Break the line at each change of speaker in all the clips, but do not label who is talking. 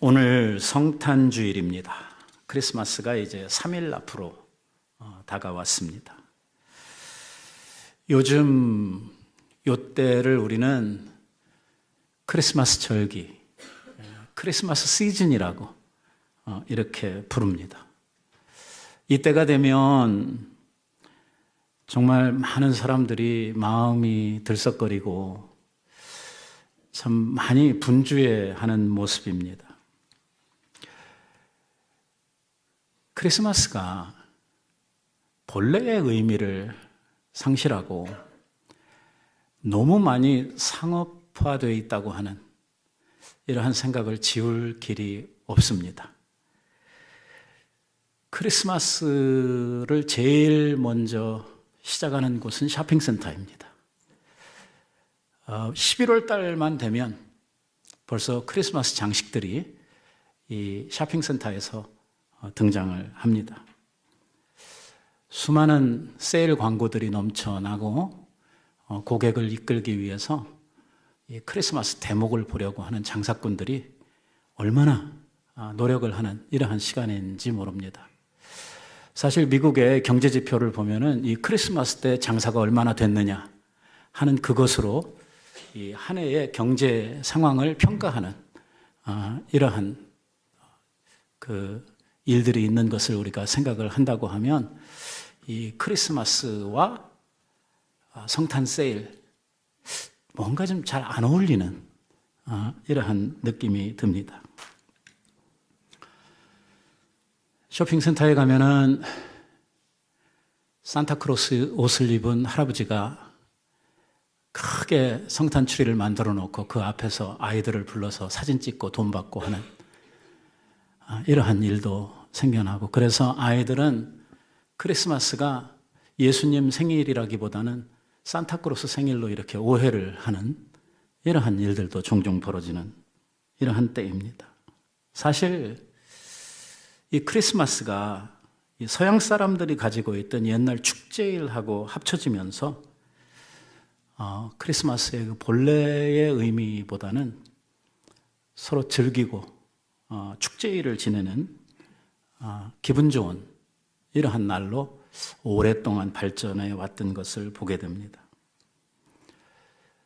오늘 성탄주일입니다. 크리스마스가 이제 3일 앞으로 다가왔습니다. 요즘 요때를 우리는 크리스마스 절기, 크리스마스 시즌이라고 이렇게 부릅니다. 이때가 되면 정말 많은 사람들이 마음이 들썩거리고 참 많이 분주해하는 모습입니다. 크리스마스가 본래의 의미를 상실하고 너무 많이 상업화되어 있다고 하는 이러한 생각을 지울 길이 없습니다. 크리스마스를 제일 먼저 시작하는 곳은 쇼핑센터입니다. 11월 달만 되면 벌써 크리스마스 장식들이 이 쇼핑센터에서 등장을 합니다. 수많은 세일 광고들이 넘쳐나고 고객을 이끌기 위해서 이 크리스마스 대목을 보려고 하는 장사꾼들이 얼마나 노력을 하는 이러한 시간인지 모릅니다. 사실 미국의 경제 지표를 보면은 이 크리스마스 때 장사가 얼마나 됐느냐 하는 그것으로 이 한 해의 경제 상황을 평가하는 이러한 그 일들이 있는 것을 우리가 생각을 한다고 하면 이 크리스마스와 성탄 세일 뭔가 좀 잘 안 어울리는 이러한 느낌이 듭니다. 쇼핑센터에 가면은 산타크로스 옷을 입은 할아버지가 크게 성탄 트리를 만들어 놓고 그 앞에서 아이들을 불러서 사진 찍고 돈 받고 하는 이러한 일도 생겨나고, 그래서 아이들은 크리스마스가 예수님 생일이라기보다는 산타크로스 생일로 이렇게 오해를 하는 이러한 일들도 종종 벌어지는 이러한 때입니다. 사실 이 크리스마스가 이 서양 사람들이 가지고 있던 옛날 축제일하고 합쳐지면서 크리스마스의 그 본래의 의미보다는 서로 즐기고 축제일을 지내는 기분 좋은 이러한 날로 오랫동안 발전해 왔던 것을 보게 됩니다.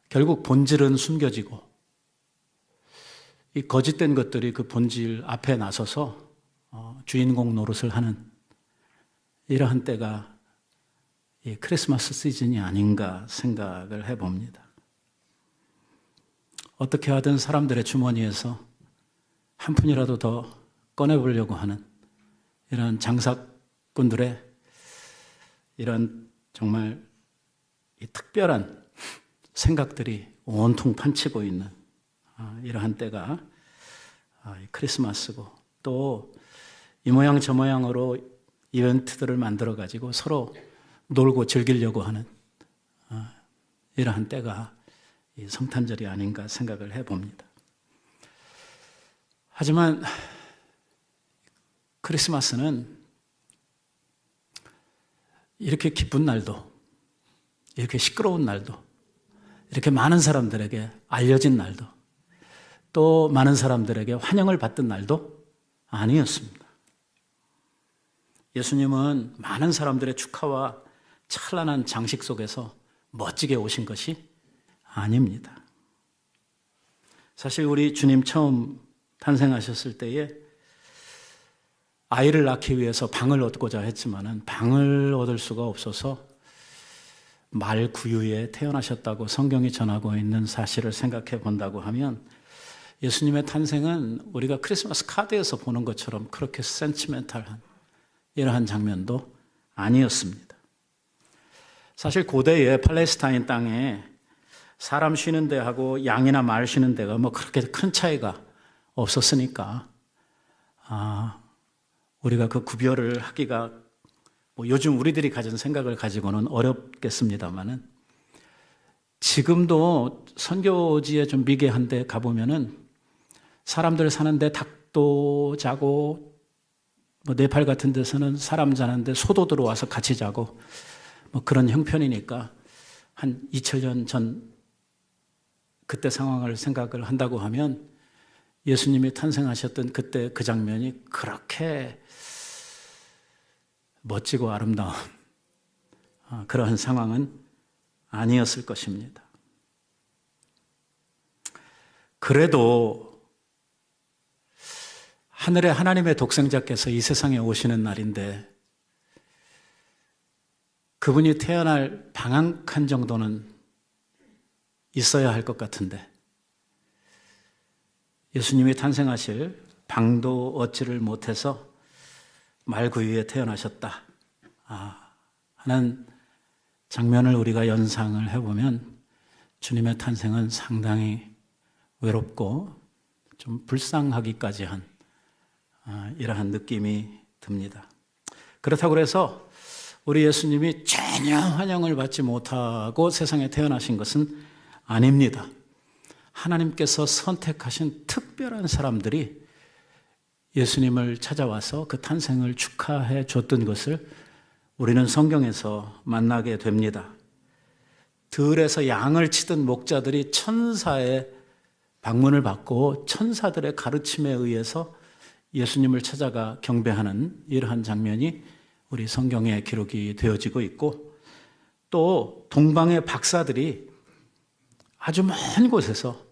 결국 본질은 숨겨지고 이 거짓된 것들이 그 본질 앞에 나서서 주인공 노릇을 하는 이러한 때가 이 크리스마스 시즌이 아닌가 생각을 해봅니다. 어떻게 하든 사람들의 주머니에서 한 푼이라도 더 꺼내보려고 하는 이런 장사꾼들의 이런 정말 이 특별한 생각들이 온통 판치고 있는 이러한 때가 크리스마스고, 또 이 모양 저 모양으로 이벤트들을 만들어 가지고 서로 놀고 즐기려고 하는 이러한 때가 이 성탄절이 아닌가 생각을 해봅니다. 하지만 크리스마스는 이렇게 기쁜 날도, 이렇게 시끄러운 날도, 이렇게 많은 사람들에게 알려진 날도, 또 많은 사람들에게 환영을 받던 날도 아니었습니다. 예수님은 많은 사람들의 축하와 찬란한 장식 속에서 멋지게 오신 것이 아닙니다. 사실 우리 주님 처음 탄생하셨을 때에 아이를 낳기 위해서 방을 얻고자 했지만은 방을 얻을 수가 없어서 말구유에 태어나셨다고 성경이 전하고 있는 사실을 생각해 본다고 하면 예수님의 탄생은 우리가 크리스마스 카드에서 보는 것처럼 그렇게 센티멘탈한 이러한 장면도 아니었습니다. 사실 고대의 팔레스타인 땅에 사람 쉬는 데하고 양이나 말 쉬는 데가 뭐 그렇게 큰 차이가 없었으니까 우리가 그 구별을 하기가 뭐 요즘 우리들이 가진 생각을 가지고는 어렵겠습니다만은, 지금도 선교지에 좀 미개한 데 가보면은 사람들 사는데 닭도 자고, 뭐 네팔 같은 데서는 사람 자는데 소도 들어와서 같이 자고, 뭐 그런 형편이니까 한 2000년 전 그때 상황을 생각을 한다고 하면 예수님이 탄생하셨던 그때 그 장면이 그렇게 멋지고 아름다운 그러한 상황은 아니었을 것입니다. 그래도 하늘의 하나님의 독생자께서 이 세상에 오시는 날인데 그분이 태어날 방 한 칸 정도는 있어야 할 것 같은데 예수님이 탄생하실 방도 얻지를 못해서 말구 위에 태어나셨다 하는 장면을 우리가 연상을 해보면 주님의 탄생은 상당히 외롭고 좀 불쌍하기까지 한 이러한 느낌이 듭니다. 그렇다고 해서 우리 예수님이 전혀 환영을 받지 못하고 세상에 태어나신 것은 아닙니다. 하나님께서 선택하신 특별한 사람들이 예수님을 찾아와서 그 탄생을 축하해 줬던 것을 우리는 성경에서 만나게 됩니다. 들에서 양을 치던 목자들이 천사의 방문을 받고 천사들의 가르침에 의해서 예수님을 찾아가 경배하는 이러한 장면이 우리 성경에 기록이 되어지고 있고 또 동방의 박사들이 아주 먼 곳에서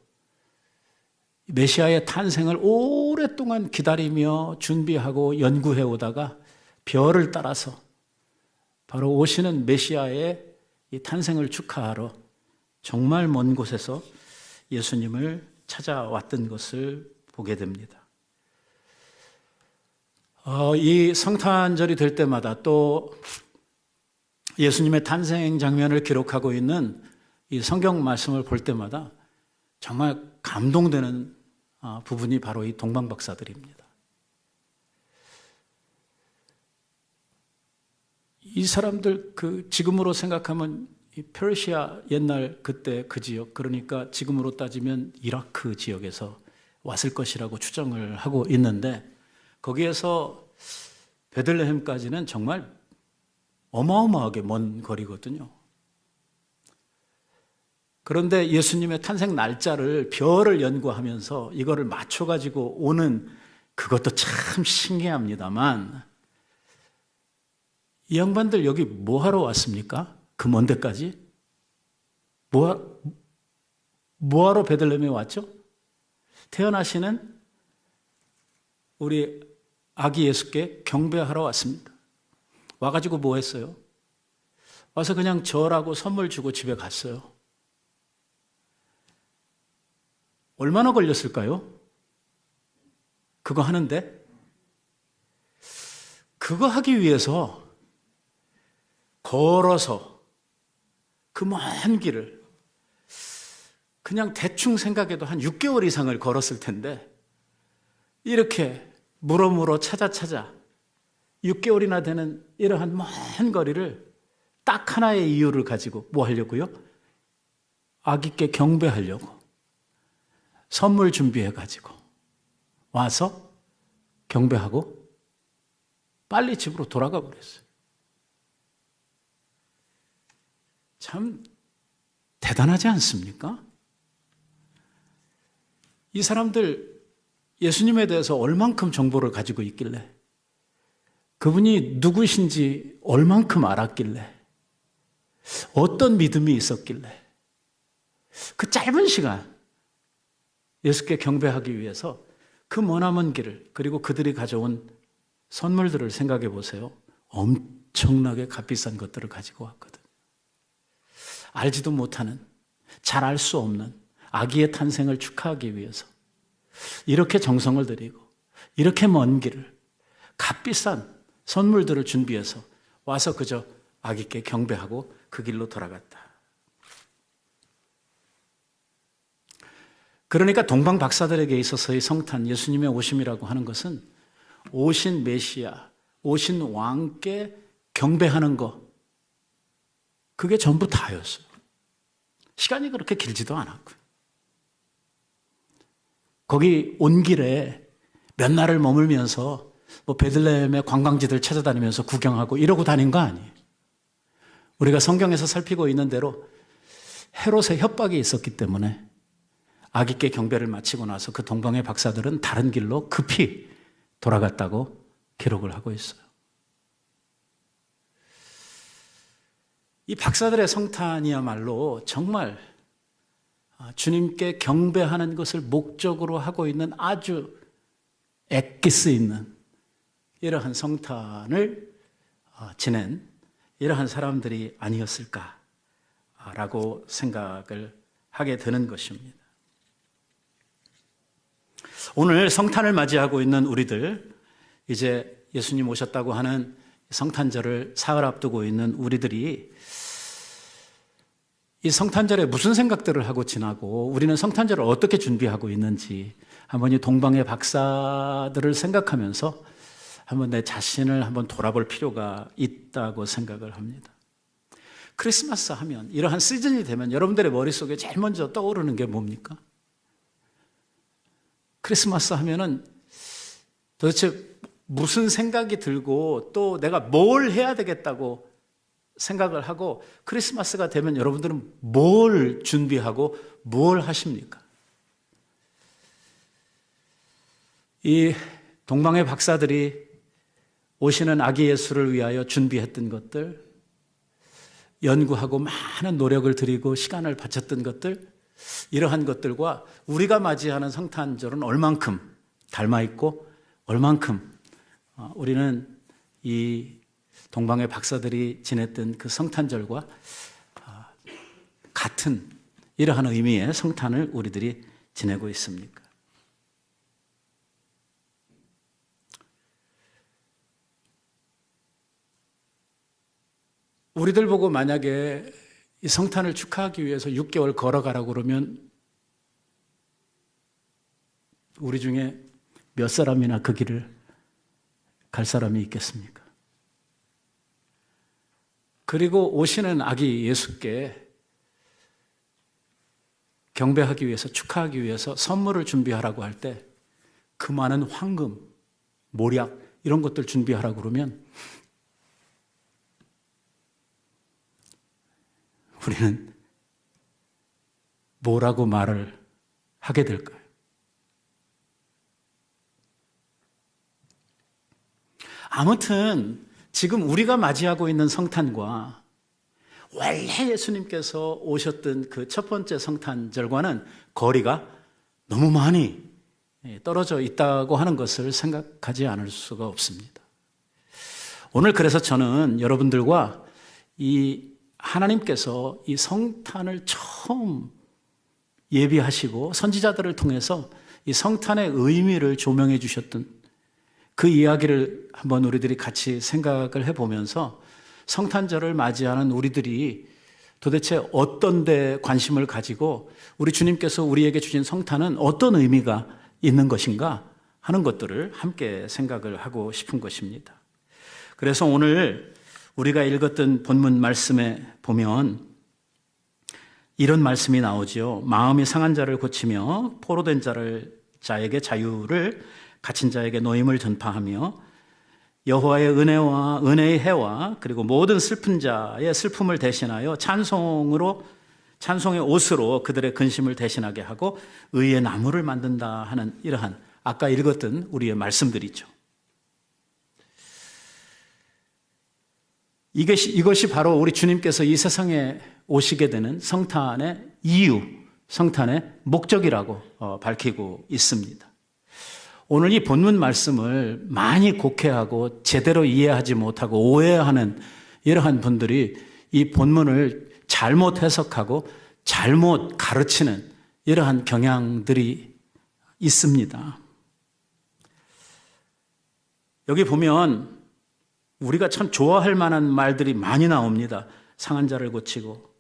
메시아의 탄생을 오랫동안 기다리며 준비하고 연구해 오다가 별을 따라서 바로 오시는 메시아의 이 탄생을 축하하러 정말 먼 곳에서 예수님을 찾아왔던 것을 보게 됩니다. 이 성탄절이 될 때마다 또 예수님의 탄생 장면을 기록하고 있는 이 성경 말씀을 볼 때마다 정말 감동되는 부분이 바로 이 동방박사들입니다. 이 사람들 지금으로 생각하면 이 페르시아 옛날 그때 그 지역, 그러니까 지금으로 따지면 이라크 지역에서 왔을 것이라고 추정을 하고 있는데 거기에서 베들레헴까지는 정말 어마어마하게 먼 거리거든요. 그런데 예수님의 탄생 날짜를 별을 연구하면서 이거를 맞춰가지고 오는 그것도 참 신기합니다만 이 양반들 여기 뭐하러 왔습니까? 그 먼 데까지? 뭐하러 베들레헴에 왔죠? 태어나시는 우리 아기 예수께 경배하러 왔습니다. 와가지고 뭐 했어요? 와서 그냥 절하고 선물 주고 집에 갔어요. 얼마나 걸렸을까요? 그거 하는데? 그거 하기 위해서 걸어서 그 먼 길을 그냥 대충 생각해도 한 6개월 이상을 걸었을 텐데 이렇게 물어 찾아 6개월이나 되는 이러한 먼 거리를 딱 하나의 이유를 가지고 뭐 하려고요? 아기께 경배하려고 선물 준비해가지고 와서 경배하고 빨리 집으로 돌아가 버렸어요. 참 대단하지 않습니까? 이 사람들 예수님에 대해서 얼만큼 정보를 가지고 있길래 그분이 누구신지 얼만큼 알았길래 어떤 믿음이 있었길래 그 짧은 시간 예수께 경배하기 위해서 그 머나먼 길을 그리고 그들이 가져온 선물들을 생각해 보세요. 엄청나게 값비싼 것들을 가지고 왔거든. 알지도 못하는, 잘 알 수 없는 아기의 탄생을 축하하기 위해서 이렇게 정성을 들이고 이렇게 먼 길을 값비싼 선물들을 준비해서 와서 그저 아기께 경배하고 그 길로 돌아갔다. 그러니까 동방 박사들에게 있어서의 성탄, 예수님의 오심이라고 하는 것은 오신 메시아, 오신 왕께 경배하는 것, 그게 전부 다였어요. 시간이 그렇게 길지도 않았고요. 거기 온 길에 몇 날을 머물면서 뭐 베들레헴의 관광지들 찾아다니면서 구경하고 이러고 다닌 거 아니에요. 우리가 성경에서 살피고 있는 대로 헤롯의 협박이 있었기 때문에 아기께 경배를 마치고 나서 그 동방의 박사들은 다른 길로 급히 돌아갔다고 기록을 하고 있어요. 이 박사들의 성탄이야말로 정말 주님께 경배하는 것을 목적으로 하고 있는 아주 엑기스 있는 이러한 성탄을 지낸 이러한 사람들이 아니었을까라고 생각을 하게 되는 것입니다. 오늘 성탄을 맞이하고 있는 우리들, 이제 예수님 오셨다고 하는 성탄절을 사흘 앞두고 있는 우리들이 이 성탄절에 무슨 생각들을 하고 지나고 우리는 성탄절을 어떻게 준비하고 있는지 한번 이 동방의 박사들을 생각하면서 한번 내 자신을 한번 돌아볼 필요가 있다고 생각을 합니다. 크리스마스 하면, 이러한 시즌이 되면 여러분들의 머릿속에 제일 먼저 떠오르는 게 뭡니까? 크리스마스 하면은 도대체 무슨 생각이 들고 또 내가 뭘 해야 되겠다고 생각을 하고, 크리스마스가 되면 여러분들은 뭘 준비하고 뭘 하십니까? 이 동방의 박사들이 오시는 아기 예수를 위하여 준비했던 것들, 연구하고 많은 노력을 들이고 시간을 바쳤던 것들, 이러한 것들과 우리가 맞이하는 성탄절은 얼만큼 닮아있고 얼만큼 우리는 이 동방의 박사들이 지냈던 그 성탄절과 같은 이러한 의미의 성탄을 우리들이 지내고 있습니까? 우리들 보고 만약에 이 성탄을 축하하기 위해서 6개월 걸어가라고 그러면 우리 중에 몇 사람이나 그 길을 갈 사람이 있겠습니까? 그리고 오시는 아기 예수께 경배하기 위해서, 축하하기 위해서 선물을 준비하라고 할 때 그 많은 황금, 모략 이런 것들 준비하라고 그러면 우리는 뭐라고 말을 하게 될까요? 아무튼 지금 우리가 맞이하고 있는 성탄과 원래 예수님께서 오셨던 그 첫 번째 성탄절과는 거리가 너무 많이 떨어져 있다고 하는 것을 생각하지 않을 수가 없습니다. 오늘 그래서 저는 여러분들과 이 하나님께서 이 성탄을 처음 예비하시고 선지자들을 통해서 이 성탄의 의미를 조명해 주셨던 그 이야기를 한번 우리들이 같이 생각을 해보면서 성탄절을 맞이하는 우리들이 도대체 어떤 데 관심을 가지고 우리 주님께서 우리에게 주신 성탄은 어떤 의미가 있는 것인가 하는 것들을 함께 생각을 하고 싶은 것입니다. 그래서 오늘 우리가 읽었던 본문 말씀에 보면 이런 말씀이 나오지요. 마음이 상한 자를 고치며 포로된 자에게 자유를, 갇힌 자에게 노임을 전파하며 여호와의 은혜와 은혜의 해와 그리고 모든 슬픈 자의 슬픔을 대신하여 찬송의 옷으로 그들의 근심을 대신하게 하고 의의 나무를 만든다 하는 이러한 아까 읽었던 우리의 말씀들이죠. 이것이 바로 우리 주님께서 이 세상에 오시게 되는 성탄의 이유, 성탄의 목적이라고 밝히고 있습니다. 오늘 이 본문 말씀을 많이 곡해하고 제대로 이해하지 못하고 오해하는 이러한 분들이 이 본문을 잘못 해석하고 잘못 가르치는 이러한 경향들이 있습니다. 여기 보면 우리가 참 좋아할 만한 말들이 많이 나옵니다. 상한 자를 고치고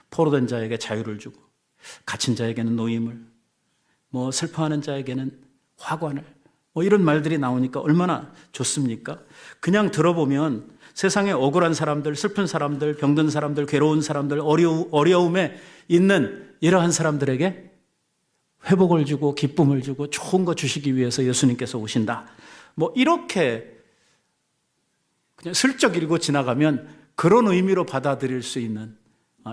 포로된 자에게 자유를 주고 갇힌 자에게는 노임을, 슬퍼하는 자에게는 화관을, 이런 말들이 나오니까 얼마나 좋습니까? 그냥 들어보면 세상에 억울한 사람들, 슬픈 사람들, 병든 사람들, 괴로운 사람들, 어려움에 있는 이러한 사람들에게 회복을 주고 기쁨을 주고 좋은 거 주시기 위해서 예수님께서 오신다. 이렇게 그냥 슬쩍 읽고 지나가면 그런 의미로 받아들일 수 있는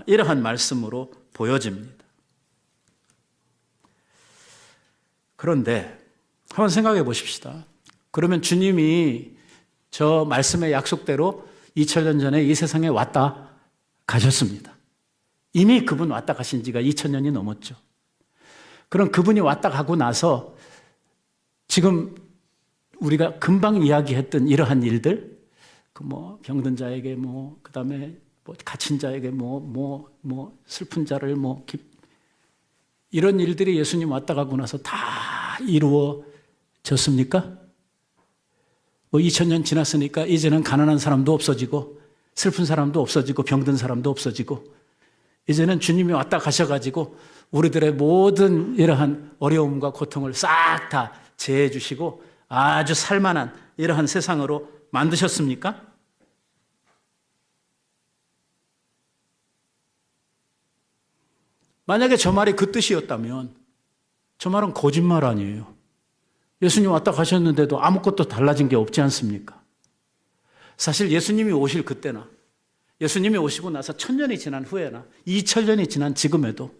이러한 말씀으로 보여집니다. 그런데 한번 생각해 보십시다. 그러면 주님이 저 말씀의 약속대로 2000년 전에 이 세상에 왔다 가셨습니다. 이미 그분 왔다 가신 지가 2000년이 넘었죠. 그럼 그분이 왔다 가고 나서 지금 우리가 금방 이야기했던 이러한 일들, 병든 자에게 그다음에 갇힌 자에게 슬픈 자를 이런 일들이 예수님 왔다 가고 나서 다 이루어졌습니까? 2000년 지났으니까 이제는 가난한 사람도 없어지고 슬픈 사람도 없어지고 병든 사람도 없어지고 이제는 주님이 왔다 가셔가지고 우리들의 모든 이러한 어려움과 고통을 싹 다 제해 주시고 아주 살만한 이러한 세상으로 만드셨습니까? 만약에 저 말이 그 뜻이었다면 저 말은 거짓말 아니에요. 예수님 왔다 가셨는데도 아무것도 달라진 게 없지 않습니까? 사실 예수님이 오실 그때나 예수님이 오시고 나서 1000년이 지난 후에나 2000년이 지난 지금에도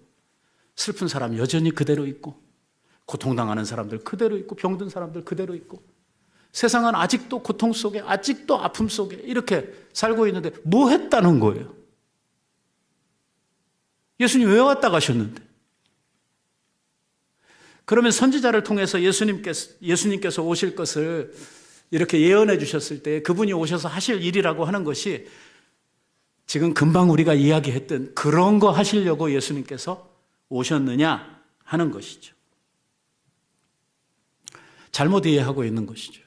슬픈 사람 여전히 그대로 있고 고통당하는 사람들 그대로 있고 병든 사람들 그대로 있고 세상은 아직도 고통 속에 아직도 아픔 속에 이렇게 살고 있는데 뭐 했다는 거예요? 예수님 왜 왔다 가셨는데? 그러면 선지자를 통해서 예수님께서 오실 것을 이렇게 예언해 주셨을 때 그분이 오셔서 하실 일이라고 하는 것이 지금 금방 우리가 이야기했던 그런 거 하시려고 예수님께서 오셨느냐 하는 것이죠. 잘못 이해하고 있는 것이죠.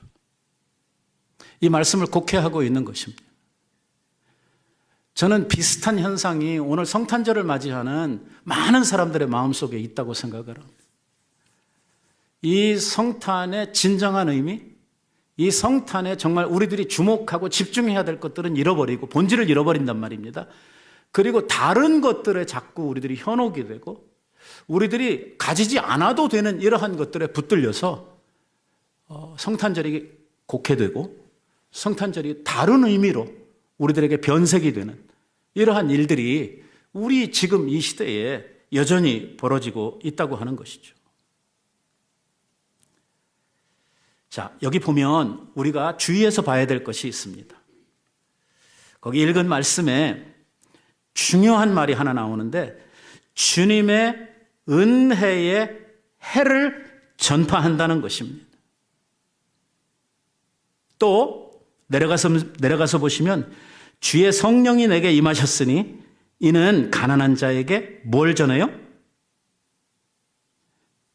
이 말씀을 곡해하고 있는 것입니다. 저는 비슷한 현상이 오늘 성탄절을 맞이하는 많은 사람들의 마음속에 있다고 생각을 합니다. 이 성탄의 진정한 의미, 이 성탄에 정말 우리들이 주목하고 집중해야 될 것들은 잃어버리고 본질을 잃어버린단 말입니다. 그리고 다른 것들에 자꾸 우리들이 현혹이 되고 우리들이 가지지 않아도 되는 이러한 것들에 붙들려서 성탄절이 곡해되고 성탄절이 다른 의미로 우리들에게 변색이 되는 이러한 일들이 우리 지금 이 시대에 여전히 벌어지고 있다고 하는 것이죠. 자, 여기 보면 우리가 주의해서 봐야 될 것이 있습니다. 거기 읽은 말씀에 중요한 말이 하나 나오는데 주님의 은혜의 해를 전파한다는 것입니다. 또 내려가서 보시면 주의 성령이 내게 임하셨으니 이는 가난한 자에게 뭘 전해요?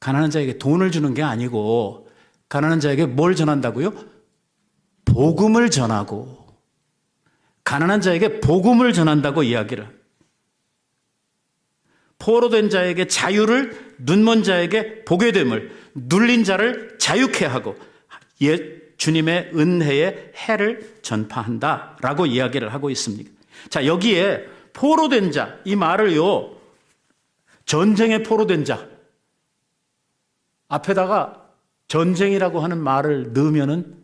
가난한 자에게 돈을 주는 게 아니고 가난한 자에게 뭘 전한다고요? 복음을 전하고 가난한 자에게 복음을 전한다고 이야기를. 포로된 자에게 자유를, 눈먼 자에게 보게 됨을, 눌린 자를 자유케 하고 주님의 은혜의 해를 전파한다라고 이야기를 하고 있습니다. 자, 여기에 포로된 자, 이 말을요, 전쟁에 포로된 자 앞에다가 전쟁이라고 하는 말을 넣으면은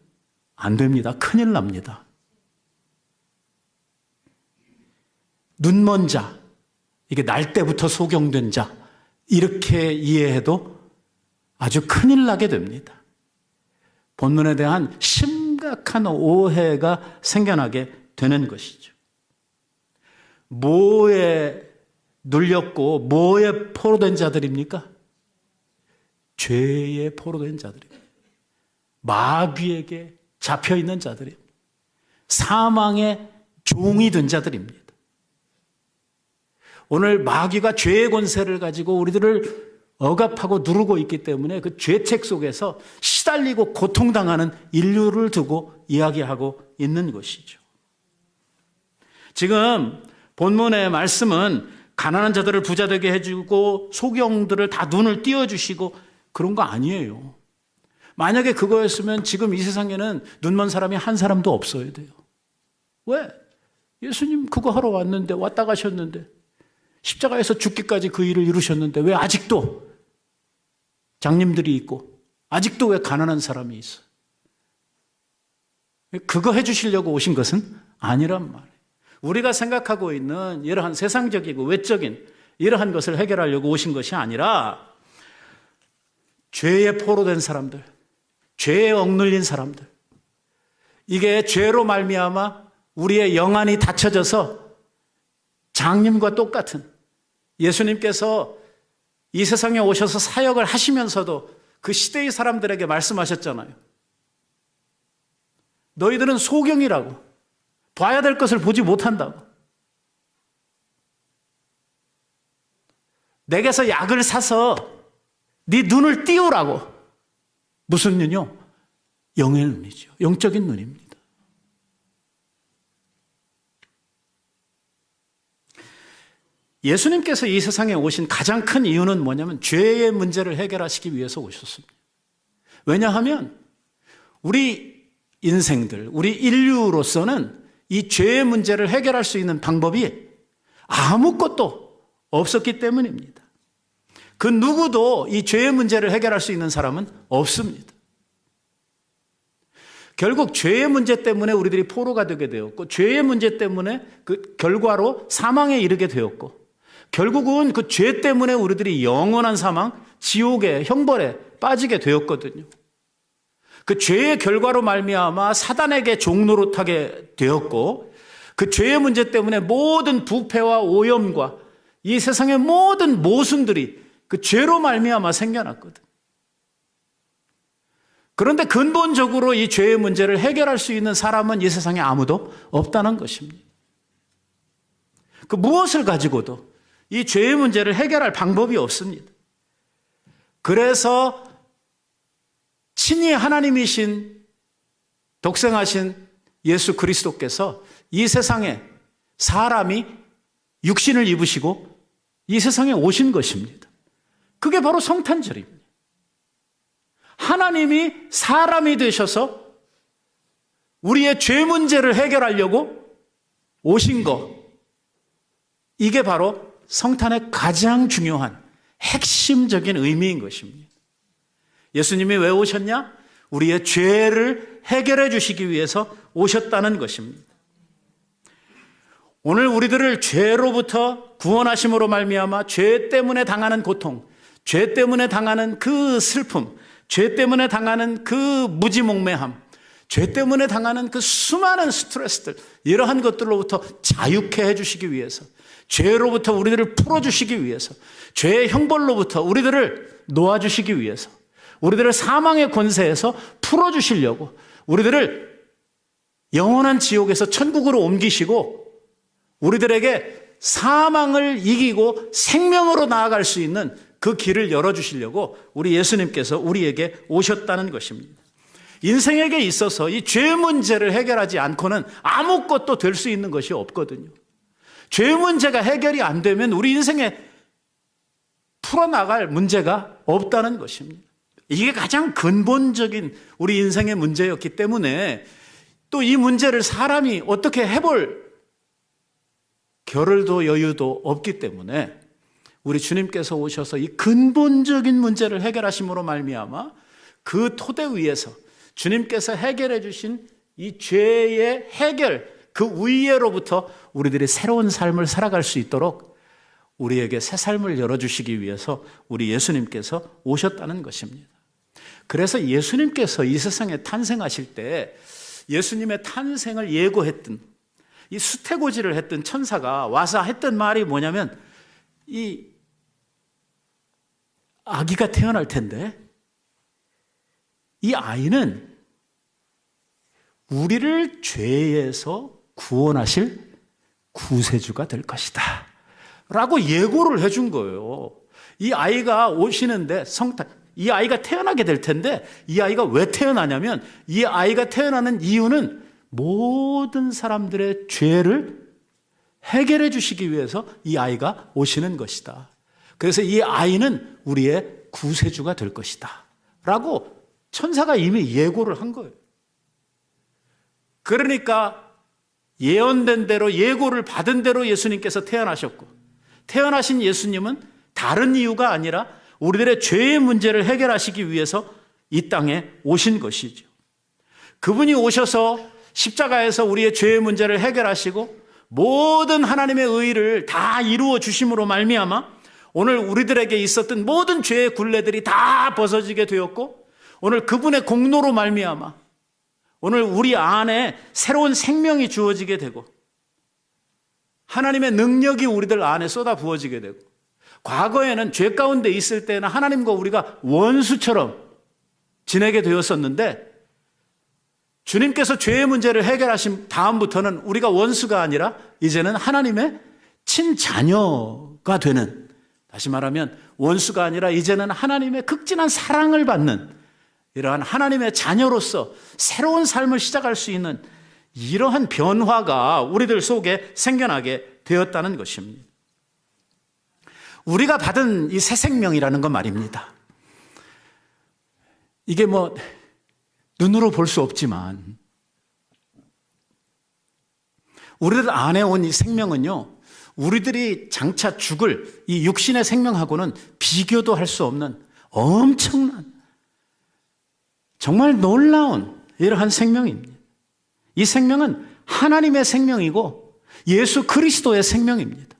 안 됩니다. 큰일 납니다. 눈먼 자, 이게 날 때부터 소경된 자, 이렇게 이해해도 아주 큰일 나게 됩니다. 본문에 대한 심각한 오해가 생겨나게 되는 것이죠. 뭐에 눌렸고 뭐에 포로된 자들입니까? 죄에 포로된 자들입니다. 마귀에게 잡혀있는 자들입니다. 사망의 종이 된 자들입니다. 오늘 마귀가 죄의 권세를 가지고 우리들을 억압하고 누르고 있기 때문에 그 죄책 속에서 시달리고 고통당하는 인류를 두고 이야기하고 있는 것이죠. 지금 본문의 말씀은 가난한 자들을 부자 되게 해주고 소경들을 다 눈을 띄워주시고 그런 거 아니에요. 만약에 그거였으면 지금 이 세상에는 눈먼 사람이 한 사람도 없어야 돼요. 왜? 예수님 그거 하러 왔는데, 왔다 가셨는데, 십자가에서 죽기까지 그 일을 이루셨는데 왜 아직도 장님들이 있고 아직도 왜 가난한 사람이 있어? 그거 해주시려고 오신 것은 아니란 말이에요. 우리가 생각하고 있는 이러한 세상적이고 외적인 이러한 것을 해결하려고 오신 것이 아니라 죄에 포로된 사람들, 죄에 억눌린 사람들, 이게 죄로 말미암아 우리의 영안이 닫혀져서 장님과 똑같은, 예수님께서 이 세상에 오셔서 사역을 하시면서도 그 시대의 사람들에게 말씀하셨잖아요. 너희들은 소경이라고, 봐야 될 것을 보지 못한다고. 내게서 약을 사서 네 눈을 띄우라고. 무슨 눈이요? 영의 눈이죠. 영적인 눈입니다. 예수님께서 이 세상에 오신 가장 큰 이유는 뭐냐면 죄의 문제를 해결하시기 위해서 오셨습니다. 왜냐하면 우리 인생들, 우리 인류로서는 이 죄의 문제를 해결할 수 있는 방법이 아무것도 없었기 때문입니다. 그 누구도 이 죄의 문제를 해결할 수 있는 사람은 없습니다. 결국 죄의 문제 때문에 우리들이 포로가 되게 되었고, 죄의 문제 때문에 그 결과로 사망에 이르게 되었고, 결국은 그 죄 때문에 우리들이 영원한 사망, 지옥의 형벌에 빠지게 되었거든요. 그 죄의 결과로 말미암아 사단에게 종노릇하게 되었고, 그 죄의 문제 때문에 모든 부패와 오염과 이 세상의 모든 모순들이 그 죄로 말미암아 생겨났거든. 그런데 근본적으로 이 죄의 문제를 해결할 수 있는 사람은 이 세상에 아무도 없다는 것입니다. 그 무엇을 가지고도 이 죄의 문제를 해결할 방법이 없습니다. 그래서 친히 하나님이신 독생하신 예수 그리스도께서 이 세상에 사람이 육신을 입으시고 이 세상에 오신 것입니다. 그게 바로 성탄절입니다. 하나님이 사람이 되셔서 우리의 죄 문제를 해결하려고 오신 것, 이게 바로 성탄의 가장 중요한 핵심적인 의미인 것입니다. 예수님이 왜 오셨냐? 우리의 죄를 해결해 주시기 위해서 오셨다는 것입니다. 오늘 우리들을 죄로부터 구원하심으로 말미암아 죄 때문에 당하는 고통, 죄 때문에 당하는 그 슬픔, 죄 때문에 당하는 그 무지몽매함, 죄 때문에 당하는 그 수많은 스트레스들, 이러한 것들로부터 자유케 해주시기 위해서, 죄로부터 우리들을 풀어주시기 위해서, 죄의 형벌로부터 우리들을 놓아주시기 위해서, 우리들을 사망의 권세에서 풀어주시려고 우리들을 영원한 지옥에서 천국으로 옮기시고 우리들에게 사망을 이기고 생명으로 나아갈 수 있는 그 길을 열어주시려고 우리 예수님께서 우리에게 오셨다는 것입니다. 인생에게 있어서 이 죄 문제를 해결하지 않고는 아무것도 될 수 있는 것이 없거든요. 죄 문제가 해결이 안 되면 우리 인생에 풀어나갈 문제가 없다는 것입니다. 이게 가장 근본적인 우리 인생의 문제였기 때문에 또 이 문제를 사람이 어떻게 해볼 겨를도 여유도 없기 때문에 우리 주님께서 오셔서 이 근본적인 문제를 해결하심으로 말미암아 그 토대 위에서 주님께서 해결해 주신 이 죄의 해결, 그 위에로부터 우리들이 새로운 삶을 살아갈 수 있도록 우리에게 새 삶을 열어주시기 위해서 우리 예수님께서 오셨다는 것입니다. 그래서 예수님께서 이 세상에 탄생하실 때 예수님의 탄생을 예고했던, 이 수태고지를 했던 천사가 와서 했던 말이 뭐냐면, 이 아기가 태어날 텐데 이 아이는 우리를 죄에서 구원하실 구세주가 될 것이다 라고 예고를 해준 거예요. 이 아이가 오시는데 이 아이가 태어나게 될 텐데, 이 아이가 왜 태어나냐면 이 아이가 태어나는 이유는 모든 사람들의 죄를 해결해 주시기 위해서 이 아이가 오시는 것이다. 그래서 이 아이는 우리의 구세주가 될 것이다 라고 천사가 이미 예고를 한 거예요. 그러니까 예언된 대로, 예고를 받은 대로 예수님께서 태어나셨고, 태어나신 예수님은 다른 이유가 아니라 우리들의 죄의 문제를 해결하시기 위해서 이 땅에 오신 것이죠. 그분이 오셔서 십자가에서 우리의 죄의 문제를 해결하시고 모든 하나님의 의를 다 이루어 주심으로 말미암아 오늘 우리들에게 있었던 모든 죄의 굴레들이 다 벗어지게 되었고, 오늘 그분의 공로로 말미암아 오늘 우리 안에 새로운 생명이 주어지게 되고, 하나님의 능력이 우리들 안에 쏟아 부어지게 되고, 과거에는 죄 가운데 있을 때는 하나님과 우리가 원수처럼 지내게 되었었는데, 주님께서 죄의 문제를 해결하신 다음부터는 우리가 원수가 아니라 이제는 하나님의 친자녀가 되는, 다시 말하면 원수가 아니라 이제는 하나님의 극진한 사랑을 받는 이러한 하나님의 자녀로서 새로운 삶을 시작할 수 있는 이러한 변화가 우리들 속에 생겨나게 되었다는 것입니다. 우리가 받은 이 새 생명이라는 건 말입니다. 이게 눈으로 볼 수 없지만 우리들 안에 온 이 생명은요, 우리들이 장차 죽을 이 육신의 생명하고는 비교도 할 수 없는 엄청난, 정말 놀라운 이러한 생명입니다. 이 생명은 하나님의 생명이고 예수 그리스도의 생명입니다.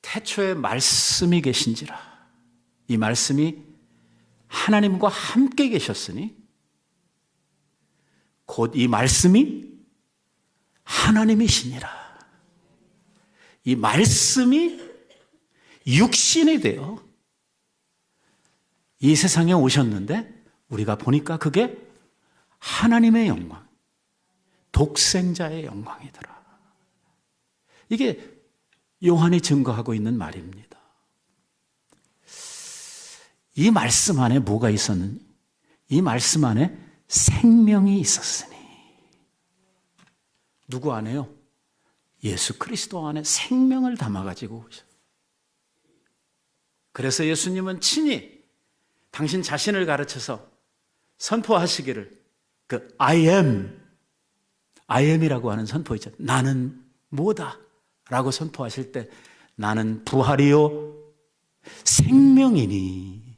태초에 말씀이 계신지라, 이 말씀이 하나님과 함께 계셨으니 곧 이 말씀이 하나님이시니라. 이 말씀이 육신이 되어 이 세상에 오셨는데 우리가 보니까 그게 하나님의 영광, 독생자의 영광이더라. 이게 요한이 증거하고 있는 말입니다. 이 말씀 안에 뭐가 있었느냐? 이 말씀 안에 생명이 있었으니. 누구 안에요? 예수 그리스도 안에 생명을 담아가지고 오셨어요. 그래서 예수님은 친히 당신 자신을 가르쳐서 선포하시기를, 그 I am이라고 하는 선포 있잖아요. 나는 뭐다 라고 선포하실 때, 나는 부활이요 생명이니,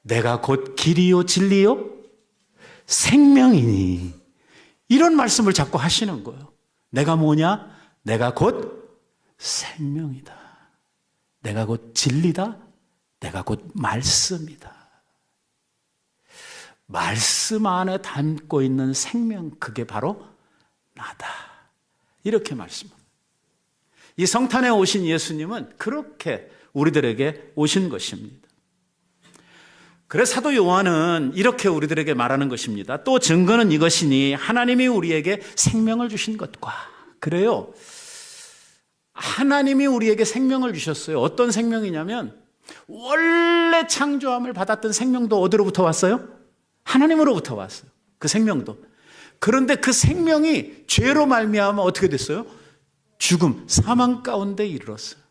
내가 곧 길이요 진리요 생명이니, 이런 말씀을 자꾸 하시는 거예요. 내가 뭐냐? 내가 곧 생명이다. 내가 곧 진리다. 내가 곧 말씀이다. 말씀 안에 담고 있는 생명, 그게 바로 나다. 이렇게 말씀합니다. 이 성탄에 오신 예수님은 그렇게 우리들에게 오신 것입니다. 그래서 사도 요한은 이렇게 우리들에게 말하는 것입니다. 또 증거는 이것이니 하나님이 우리에게 생명을 주신 것과, 그래요, 하나님이 우리에게 생명을 주셨어요. 어떤 생명이냐면 원래 창조함을 받았던 생명도 어디로부터 왔어요? 하나님으로부터 왔어요. 그 생명도. 그런데 그 생명이 죄로 말미암아 어떻게 됐어요? 죽음, 사망 가운데 이르렀어요.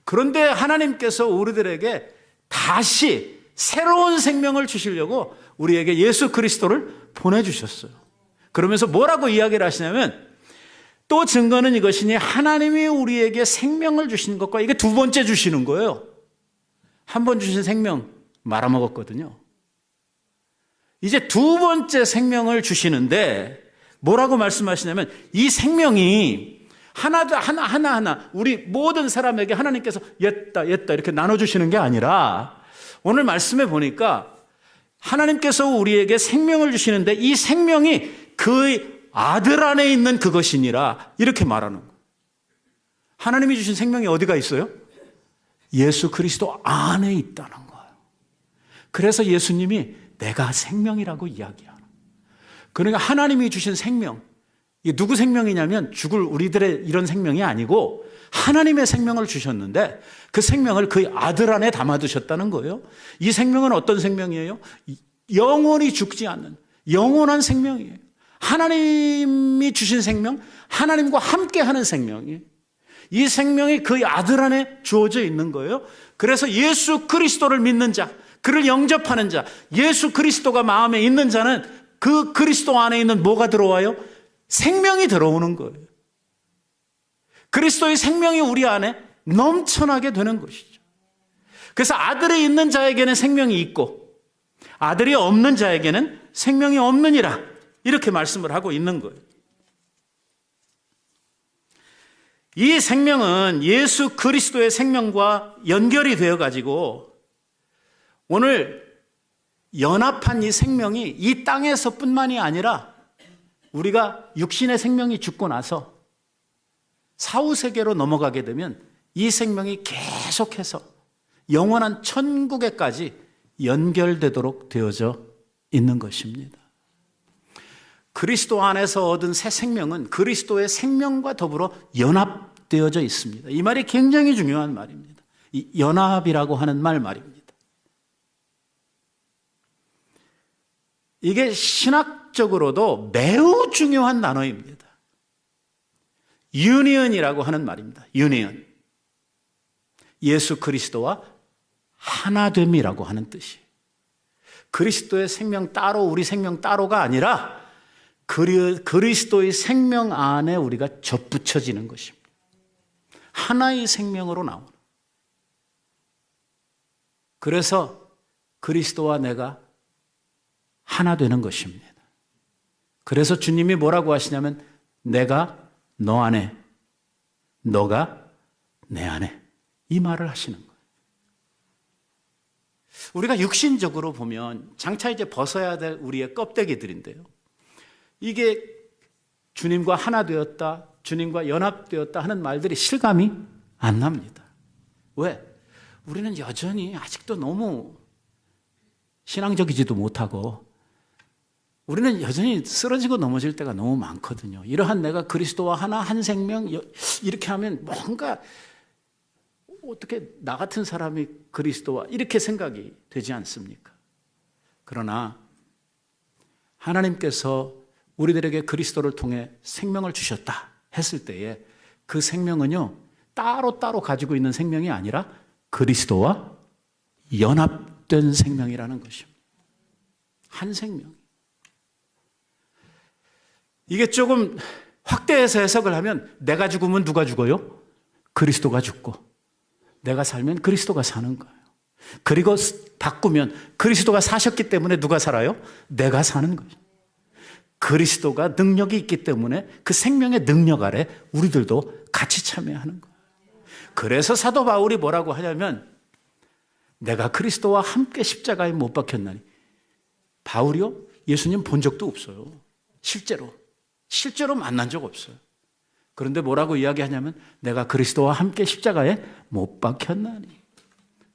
그런데 하나님께서 우리들에게 다시 새로운 생명을 주시려고 우리에게 예수 그리스도를 보내주셨어요. 그러면서 뭐라고 이야기를 하시냐면, 또 증거는 이것이니 하나님이 우리에게 생명을 주신 것과, 이게 두 번째 주시는 거예요. 한 번 주신 생명 말아먹었거든요. 이제 두 번째 생명을 주시는데 뭐라고 말씀하시냐면, 이 생명이 하나하나 우리 모든 사람에게 하나님께서 옛다 이렇게 나눠주시는 게 아니라, 오늘 말씀에 보니까 하나님께서 우리에게 생명을 주시는데 이 생명이 그 아들 안에 있는 그것이니라, 이렇게 말하는 거예요. 하나님이 주신 생명이 어디가 있어요? 예수 그리스도 안에 있다는 거예요. 그래서 예수님이 내가 생명이라고 이야기하는, 그러니까 하나님이 주신 생명, 이게 누구 생명이냐면 죽을 우리들의 이런 생명이 아니고 하나님의 생명을 주셨는데 그 생명을 그의 아들 안에 담아두셨다는 거예요. 이 생명은 어떤 생명이에요? 영원히 죽지 않는 영원한 생명이에요. 하나님이 주신 생명, 하나님과 함께하는 생명이에요. 이 생명이 그의 아들 안에 주어져 있는 거예요. 그래서 예수 그리스도를 믿는 자, 그를 영접하는 자, 예수 그리스도가 마음에 있는 자는 그 그리스도 안에 있는 뭐가 들어와요? 생명이 들어오는 거예요. 그리스도의 생명이 우리 안에 넘쳐나게 되는 것이죠. 그래서 아들이 있는 자에게는 생명이 있고 아들이 없는 자에게는 생명이 없느니라, 이렇게 말씀을 하고 있는 거예요. 이 생명은 예수 그리스도의 생명과 연결이 되어 가지고 오늘 연합한 이 생명이 이 땅에서뿐만이 아니라 우리가 육신의 생명이 죽고 나서 사후세계로 넘어가게 되면 이 생명이 계속해서 영원한 천국에까지 연결되도록 되어져 있는 것입니다. 그리스도 안에서 얻은 새 생명은 그리스도의 생명과 더불어 연합되어져 있습니다. 이 말이 굉장히 중요한 말입니다. 이 연합이라고 하는 말입니다. 이게 신학적으로도 매우 중요한 단어입니다. 유니언이라고 하는 말입니다. 유니언. 예수 그리스도와 하나됨이라고 하는 뜻이. 그리스도의 생명 따로 우리 생명 따로가 아니라 그리스도의 생명 안에 우리가 접붙여지는 것입니다. 하나의 생명으로 나오는. 그래서 그리스도와 내가 하나 되는 것입니다. 그래서 주님이 뭐라고 하시냐면 내가 너 안에, 너가 내 안에, 이 말을 하시는 거예요. 우리가 육신적으로 보면 장차 이제 벗어야 될 우리의 껍데기들인데요. 이게 주님과 하나 되었다, 주님과 연합되었다 하는 말들이 실감이 안 납니다. 왜? 우리는 여전히 아직도 너무 신앙적이지도 못하고 우리는 여전히 쓰러지고 넘어질 때가 너무 많거든요. 이러한 내가 그리스도와 하나 한 생명 이렇게 하면 뭔가 어떻게 나 같은 사람이 그리스도와 이렇게 생각이 되지 않습니까? 그러나 하나님께서 우리들에게 그리스도를 통해 생명을 주셨다 했을 때에 그 생명은요 따로 가지고 있는 생명이 아니라 그리스도와 연합된 생명이라는 것입니다. 한 생명. 이게 조금 확대해서 해석을 하면 내가 죽으면 누가 죽어요? 그리스도가 죽고 내가 살면 그리스도가 사는 거예요. 그리고 바꾸면 그리스도가 사셨기 때문에 누가 살아요? 내가 사는 거죠. 그리스도가 능력이 있기 때문에 그 생명의 능력 아래 우리들도 같이 참여하는 거예요. 그래서 사도 바울이 뭐라고 하냐면 내가 그리스도와 함께 십자가에 못 박혔나니. 바울이요? 예수님 본 적도 없어요. 실제로 만난 적 없어요. 그런데 뭐라고 이야기하냐면 내가 그리스도와 함께 십자가에 못 박혔나니.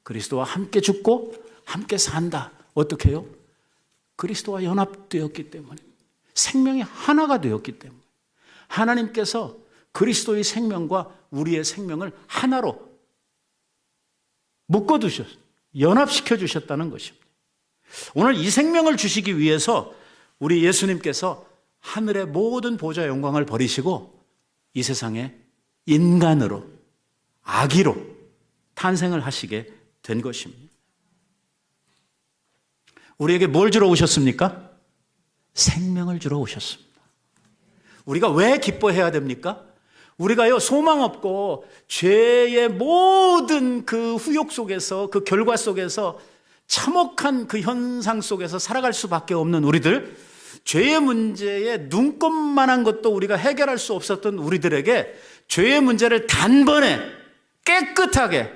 그리스도와 함께 죽고 함께 산다. 어떻게 해요? 그리스도와 연합되었기 때문에. 생명이 하나가 되었기 때문에. 하나님께서 그리스도의 생명과 우리의 생명을 하나로 묶어두셨어요. 연합시켜 주셨다는 것입니다. 오늘 이 생명을 주시기 위해서 우리 예수님께서 하늘의 모든 보좌 영광을 버리시고 이 세상에 인간으로 아기로 탄생을 하시게 된 것입니다. 우리에게 뭘 주러 오셨습니까? 생명을 주러 오셨습니다. 우리가 왜 기뻐해야 됩니까? 우리가요 소망 없고 죄의 모든 그 후욕 속에서 그 결과 속에서 참혹한 그 현상 속에서 살아갈 수밖에 없는 우리들, 죄의 문제에 눈꼽만한 것도 우리가 해결할 수 없었던 우리들에게 죄의 문제를 단번에 깨끗하게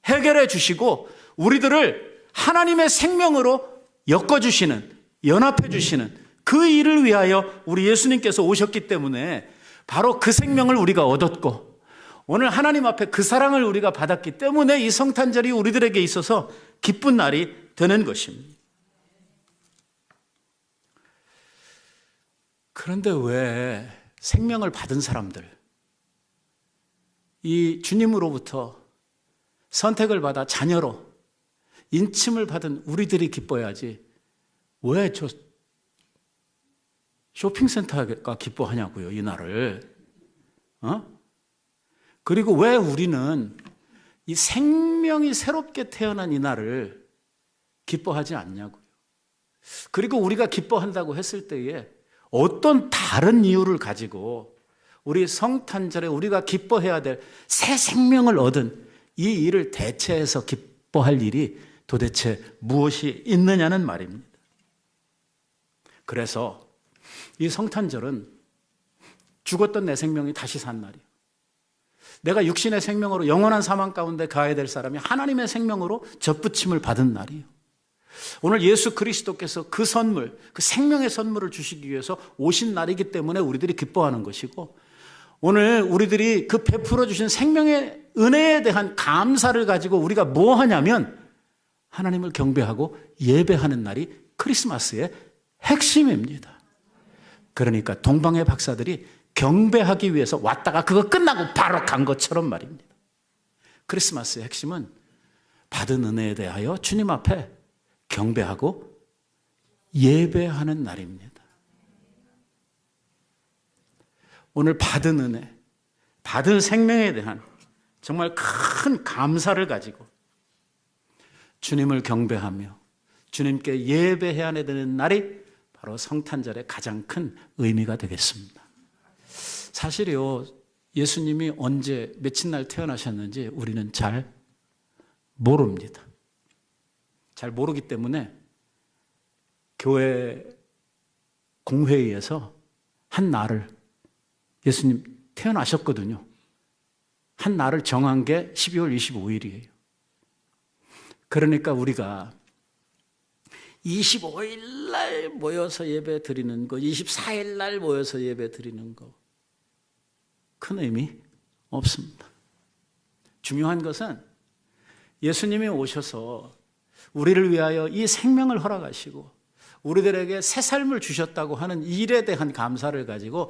해결해 주시고 우리들을 하나님의 생명으로 엮어주시는, 연합해 주시는 그 일을 위하여 우리 예수님께서 오셨기 때문에 바로 그 생명을 우리가 얻었고 오늘 하나님 앞에 그 사랑을 우리가 받았기 때문에 이 성탄절이 우리들에게 있어서 기쁜 날이 되는 것입니다. 그런데 왜 생명을 받은 사람들, 이 주님으로부터 선택을 받아 자녀로 인침을 받은 우리들이 기뻐해야지 왜 저 쇼핑센터가 기뻐하냐고요, 이 날을. 그리고 왜 우리는 이 생명이 새롭게 태어난 이 날을 기뻐하지 않냐고요. 그리고 우리가 기뻐한다고 했을 때에 어떤 다른 이유를 가지고 우리 성탄절에 우리가 기뻐해야 될 새 생명을 얻은 이 일을 대체해서 기뻐할 일이 도대체 무엇이 있느냐는 말입니다. 그래서 이 성탄절은 죽었던 내 생명이 다시 산 날이에요. 내가 육신의 생명으로 영원한 사망 가운데 가야 될 사람이 하나님의 생명으로 접붙임을 받은 날이에요. 오늘 예수 그리스도께서 그 선물, 그 생명의 선물을 주시기 위해서 오신 날이기 때문에 우리들이 기뻐하는 것이고, 오늘 우리들이 그 베풀어 주신 생명의 은혜에 대한 감사를 가지고 우리가 뭐 하냐면 하나님을 경배하고 예배하는 날이 크리스마스의 핵심입니다. 그러니까 동방의 박사들이 경배하기 위해서 왔다가 그거 끝나고 바로 간 것처럼 말입니다. 크리스마스의 핵심은 받은 은혜에 대하여 주님 앞에 경배하고 예배하는 날입니다. 오늘 받은 은혜, 받은 생명에 대한 정말 큰 감사를 가지고 주님을 경배하며 주님께 예배해야 되는 날이 바로 성탄절의 가장 큰 의미가 되겠습니다. 사실이요, 예수님이 언제 며칠 날 태어나셨는지 우리는 잘 모릅니다. 잘 모르기 때문에 교회 공회의에서 한 날을, 예수님 태어나셨거든요. 한 날을 정한 게 12월 25일이에요. 그러니까 우리가 25일 날 모여서 예배 드리는 거, 24일 날 모여서 예배 드리는 거, 큰 의미 없습니다. 중요한 것은 예수님이 오셔서 우리를 위하여 이 생명을 허락하시고 우리들에게 새 삶을 주셨다고 하는 일에 대한 감사를 가지고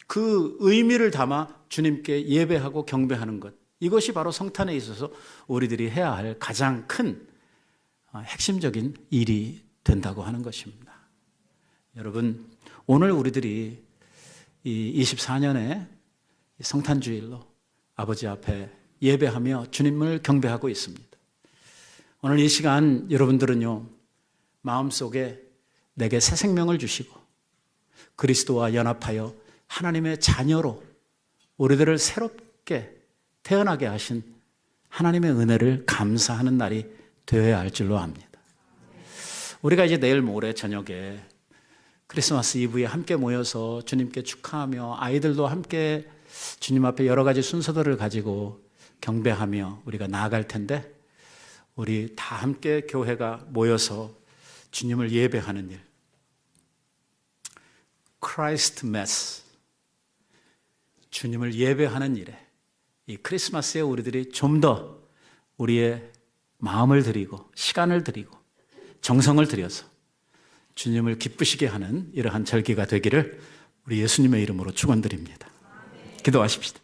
그 의미를 담아 주님께 예배하고 경배하는 것, 이것이 바로 성탄에 있어서 우리들이 해야 할 가장 큰 핵심적인 일이 된다고 하는 것입니다. 여러분, 오늘 우리들이 이 24년의 성탄주일로 아버지 앞에 예배하며 주님을 경배하고 있습니다. 오늘 이 시간 여러분들은요, 마음속에 내게 새 생명을 주시고 그리스도와 연합하여 하나님의 자녀로 우리들을 새롭게 태어나게 하신 하나님의 은혜를 감사하는 날이 되어야 할 줄로 압니다. 우리가 이제 내일 모레 저녁에 크리스마스 이브에 함께 모여서 주님께 축하하며 아이들도 함께 주님 앞에 여러 가지 순서들을 가지고 경배하며 우리가 나아갈 텐데, 우리 다 함께 교회가 모여서 주님을 예배하는 일, 크라이스트 메스, 주님을 예배하는 일에 이 크리스마스에 우리들이 좀 더 우리의 마음을 드리고 시간을 드리고 정성을 들여서 주님을 기쁘시게 하는 이러한 절기가 되기를 우리 예수님의 이름으로 축원드립니다. 기도하십시다.